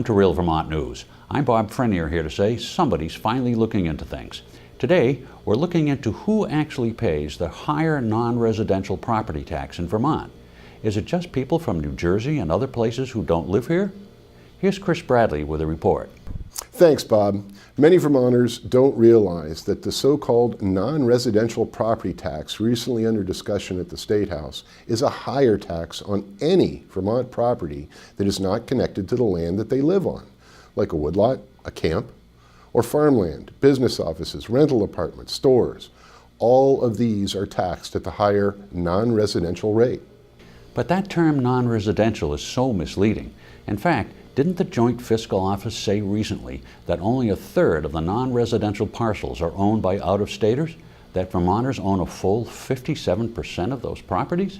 Welcome to Real Vermont News. I'm Bob Frenier here to say somebody's finally looking into things. Today, we're looking into who actually pays the higher non-residential property tax in Vermont. Is it just people from New Jersey and other places who don't live here? Here's Chris Bradley with a report. Thanks, Bob. Many Vermonters don't realize that the so-called non-residential property tax recently under discussion at the State House is a higher tax on any Vermont property that is not connected to the land that they live on, like a woodlot, a camp, or farmland, business offices, rental apartments, stores. All of these are taxed at the higher non-residential rate. But that term non-residential is so misleading. In fact, didn't the Joint Fiscal Office say recently that only a third of the non-residential parcels are owned by out-of-staters? That Vermonters own a full 57% of those properties?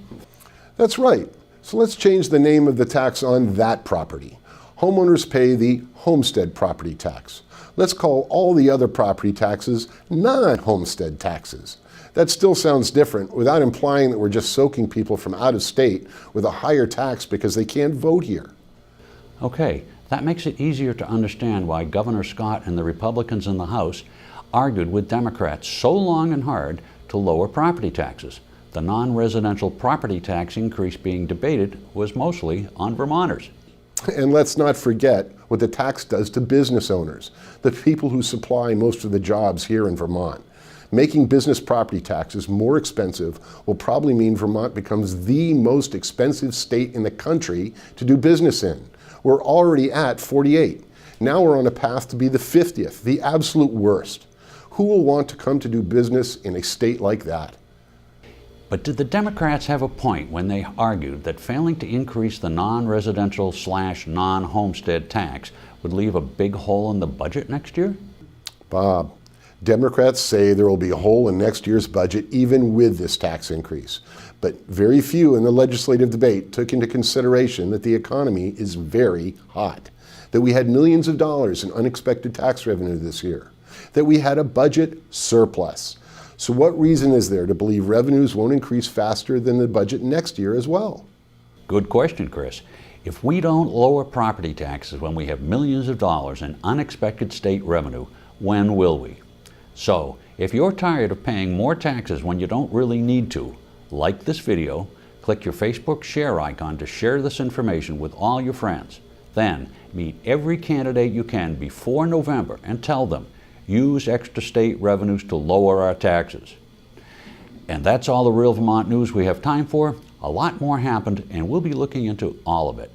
That's right. So let's change the name of the tax on that property. Homeowners pay the homestead property tax. Let's call all the other property taxes non-homestead taxes. That still sounds different without implying that we're just soaking people from out of state with a higher tax because they can't vote here. Okay, that makes it easier to understand why Governor Scott and the Republicans in the House argued with Democrats so long and hard to lower property taxes. The non-residential property tax increase being debated was mostly on Vermonters. And let's not forget what the tax does to business owners, the people who supply most of the jobs here in Vermont. Making business property taxes more expensive will probably mean Vermont becomes the most expensive state in the country to do business in. We're already at 48. Now we're on a path to be the 50th, the absolute worst. Who will want to come to do business in a state like that? But did the Democrats have a point when they argued that failing to increase the non-residential / non-homestead tax would leave a big hole in the budget next year? Bob, Democrats say there will be a hole in next year's budget even with this tax increase. But very few in the legislative debate took into consideration that the economy is very hot, that we had millions of dollars in unexpected tax revenue this year, that we had a budget surplus. So what reason is there to believe revenues won't increase faster than the budget next year as well? Good question, Chris. If we don't lower property taxes when we have millions of dollars in unexpected state revenue, when will we? So, if you're tired of paying more taxes when you don't really need to, like this video, click your Facebook share icon to share this information with all your friends. Then, meet every candidate you can before November and tell them, use extra state revenues to lower our taxes. And that's all the Real Vermont News we have time for. A lot more happened, and we'll be looking into all of it.